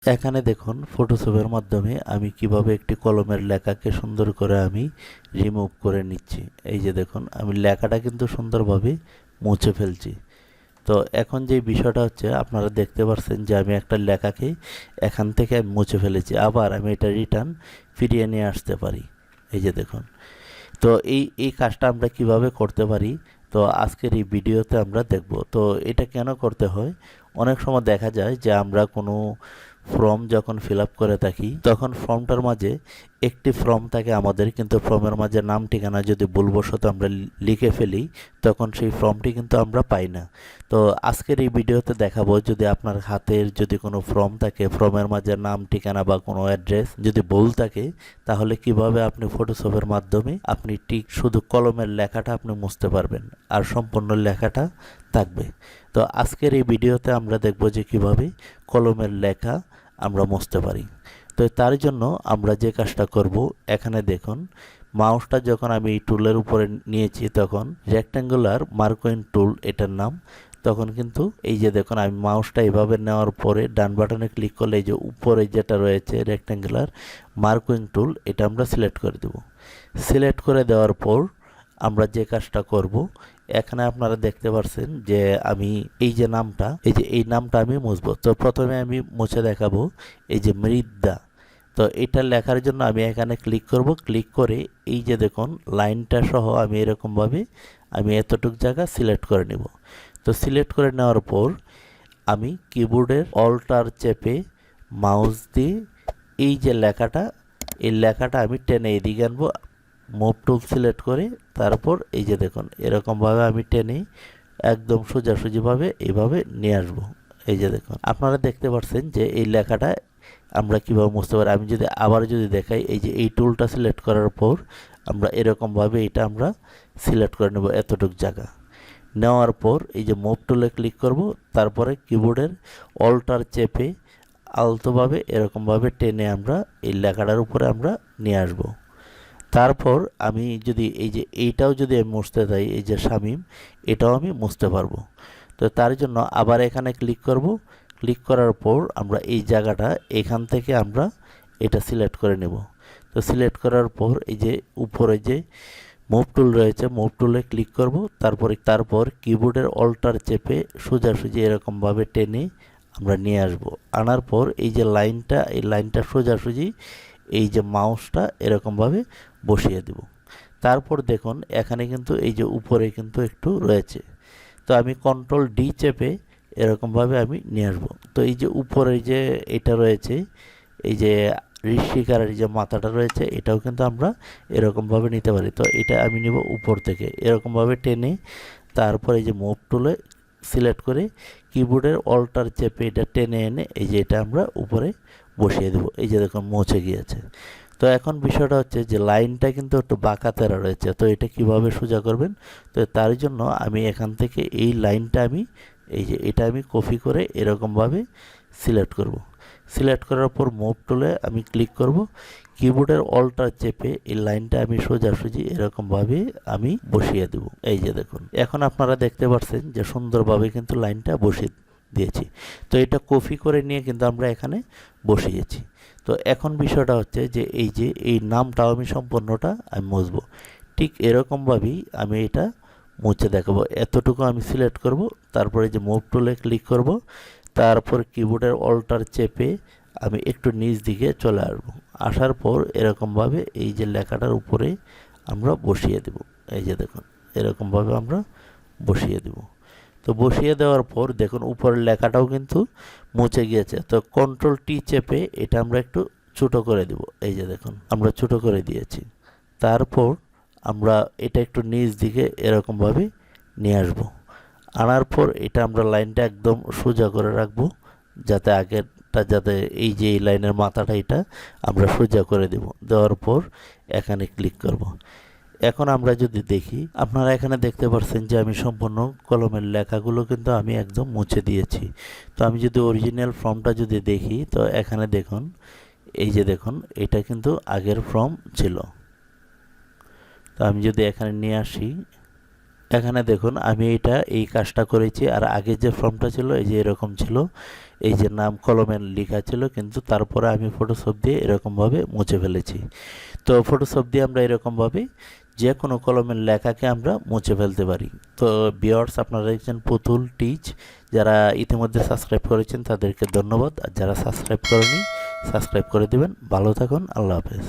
এখানে দেখুন ফটোশপের মাধ্যমে আমি কিভাবে একটি কলমের লেখাকে সুন্দর করে আমি রিমুভ করে নিচ্ছি। এই যে দেখুন আমি লেখাটা কিন্তু সুন্দরভাবে মুছে ফেলছি। তো এখন যে বিষয়টা হচ্ছে আপনারা দেখতে পাচ্ছেন যে আমি একটা লেখাকে এখান থেকে আমি মুছে ফেলেছি, আবার আমি এটা রিটার্ন ফিরিয়ে নিয়ে আসতে পারি। এই যে দেখুন, তো এই কাজটা আমরা কিভাবে করতে পারি, তো আজকের এই ভিডিওতে আমরা দেখব। তো এটা কেন করতে হয়, অনেক সময় দেখা যায় যে আমরা কোনো ফর্ম যখন ফিল আপ করে থাকি তখন ফর্মটার মাঝে একটি ফর্ম থাকে আমাদের, কিন্তু ফর্মের মাঝে নাম ঠিকানা যদি ভুলবশত আমরা লিখে ফেলি তখন সেই ফর্মটি কিন্তু আমরা পাই না। তো আজকের এই ভিডিওতে দেখাবো, যদি আপনার হাতের যদি কোনো ফর্ম থাকে, ফর্মের মাঝে নাম ঠিকানা বা কোনো অ্যাড্রেস যদি ভুল থাকে, তাহলে কিভাবে আপনি ফটোশপের মাধ্যমে আপনি ঠিক শুধু কলমের লেখাটা আপনি মুছতে পারবেন আর সম্পূর্ণ লেখাটা থাকবে। তো আজকের এই ভিডিওতে আমরা দেখব যে কিভাবে কলমের লেখা আমরা মুছতে পারি। তো তার জন্য আমরা যে কাজটা করব, এখানে দেখুন মাউসটা যখন আমি এই টুলের উপরে নিয়েছি তখন রেক্ট্যাঙ্গুলার মার্কিং টুল এটার নাম। তখন কিন্তু এই যে দেখুন আমি মাউসটা এভাবে নেওয়ার পরে ডান বাটনে ক্লিক করলে এই যে উপরে যেটা রয়েছে রেক্ট্যাঙ্গুলার মার্কিং টুল, এটা আমরা সিলেক্ট করে দেব। সিলেক্ট করে দেওয়ার পর আমরা যে কাজটা করব, এখানে আপনারা দেখতে পাচ্ছেন যে আমি এই যে নামটা, এই যে এই নামটা আমি মুছবো। তো প্রথমে আমি মুছে দেখাবো এই যে মৃদ্দা। তো এটা লেখার জন্য আমি এখানে ক্লিক করব, ক্লিক করে এই যে দেখুন লাইনটা সহ আমি এরকমভাবে আমি এতটুক জায়গা সিলেক্ট করে নেব। তো সিলেক্ট করে নেওয়ার পর আমি কিবোর্ডের অল্টার চেপে মাউস দিয়ে এই যে লেখাটা, এই লেখাটা আমি টেনে এদিকে আনবো, মুভ টুল সিলেক্ট করে তারপর এই যে দেখুন এরকমভাবে আমি টেনে একদম সোজাসুজিভাবে এইভাবে নিয়ে আসবো। এই যে দেখুন আপনারা দেখতে পাচ্ছেন যে এই লেখাটা আমরা কীভাবে মুছতে পারি। আমি যদি আবার যদি দেখাই, এই যে এই টুলটা সিলেক্ট করার পর আমরা এরকমভাবে এটা আমরা সিলেক্ট করে নেব এতটুক জায়গা। নেওয়ার পর এই যে মুভ টুলে ক্লিক করব, তারপরে কিবোর্ডের অল্টার চেপে আলতোভাবে এরকমভাবে টেনে আমরা এই লেখাটার উপরে আমরা নিয়ে আসব। তারপর আমি যদি এই যে এইটাও যদি আমি মুছতে চাই, এই যে শামীম, এটাও আমি মুছতে পারবো। তো তার জন্য আবার এখানে ক্লিক করব, ক্লিক করার পর আমরা এই জায়গাটা এখান থেকে আমরা এটা সিলেক্ট করে নেব। তো সিলেক্ট করার পর এই যে উপরে যে মুভ টুল রয়েছে, মুভ টুলে ক্লিক করব, তারপর কিবোর্ডের অল্টার চেপে সোজাসুজি এরকমভাবে টেনে আমরা নিয়ে আসব। আনার পর এই যে লাইনটা, এই লাইনটা সোজাসুজি এই যে মাউসটা এরকমভাবে বসিয়ে দেব। তারপর দেখুন এখানে কিন্তু এই যে উপরে কিন্তু একটু রয়েছে, তো আমি কন্ট্রোল ডি চেপে এরকমভাবে আমি নিয়ে আসবো। তো এই যে উপরে যে এটা রয়েছে, এই যে ঋষিকারের যে মাথাটা রয়েছে, এটাও কিন্তু আমরা এরকমভাবে নিতে পারি। তো এটা আমি নেব উপর থেকে এরকমভাবে টেনে, তারপর এই যে মুভ টুলে সিলেক্ট করে কিবোর্ডের অল্টার চেপে এটা টেনে এনে এই যে এটা আমরা উপরে বসিয়ে দেব। এই যে দেখুন মুছে গিয়েছে। তো এখন বিষয়টা হচ্ছে যে লাইনটা কিন্তু একটু বাঁকা তেরা রয়েছে, তো এটা কিভাবে সোজা করবেন। তো তার জন্য আমি এখান থেকে এই লাইনটা আমি এই যে এটা আমি কপি করে এরকমভাবে সিলেক্ট করব। সিলেক্ট করার পর মুভ টুলে আমি ক্লিক করব, কিবোর্ডের অল্টার চেপে এই লাইনটা আমি সোজাসুজি এরকমভাবে আমি বসিয়ে দেব। এই যে দেখুন এখন আপনারা দেখতে পাচ্ছেন যে সুন্দরভাবে কিন্তু লাইনটা বসিয়ে দিয়েছি। তো এটা কপি করে নিয়ে কিন্তু আমরা এখানে বসিয়েছি। তো এখন বিষয়টা হচ্ছে যে এই নামটাও আমি সম্পূর্ণটা আমি মুছবো। ঠিক এরকমভাবেই আমি এটা মুছে দেখাবো। এতটুকু আমি সিলেক্ট করব, তারপরে যে মুভ টুলে ক্লিক করব, তারপর কিবোর্ডের অল্টার চেপে আমি একটু নিচ দিকে চলে আসব। আসার পর এরকমভাবে এই যে লেখাটার উপরে আমরা বসিয়ে দেব। এই যে দেখুন এরকমভাবে আমরা বসিয়ে দেব। তো বসিয়ে দেওয়ার পর দেখুন উপরের লেখাটাও কিন্তু মুছে গিয়েছে। তো কন্ট্রোল টি চেপে এটা আমরা একটু ছোটো করে দেব। এই যে দেখুন আমরা ছোটো করে দিয়েছি। তারপর আমরা এটা একটু নিচ দিকে এরকমভাবে নিয়ে আসব। আনার পর এটা আমরা লাইনটা একদম সোজা করে রাখবো, যাতে আগেরটা যাতে এই যে এই লাইনের মাথাটা এটা আমরা সোজা করে দেব। দেওয়ার পর এখানে ক্লিক করব। এখন আমরা যদি দেখি, আপনারা এখানে দেখতে পাচ্ছেন যে আমি সম্পূর্ণ কলমের লেখাগুলো কিন্তু আমি একদম মুছে দিয়েছি। তো আমি যদি অরিজিনাল ফর্মটা যদি দেখি, তো এখানে দেখুন এই যে দেখুন এটা কিন্তু আগের ফর্ম ছিল। তো আমি যদি এখানে নিয়ে আসি, এখানে দেখুন আমি এটা এই কাজটা করেছি, আর আগে যে ফর্মটা ছিল এই যে এরকম ছিল। এই যে নাম কলমের লেখা ছিল, কিন্তু তারপরে আমি ফটোশপ দিয়ে এরকমভাবে মুছে ফেলেছি। তো ফটোশপ দিয়ে আমরা এরকমভাবে যে কোনো কলমের লেখাকে আমরা মুছে ফেলতে পারি। তো ভিউয়ার্স, আপনারা দেখছেন পুতুল টিচ। যারা ইতিমধ্যে সাবস্ক্রাইব করেছেন তাদেরকে ধন্যবাদ, আর যারা সাবস্ক্রাইব করেনি সাবস্ক্রাইব করে দিবেন। ভালো থাকুন, আল্লাহ হাফেজ।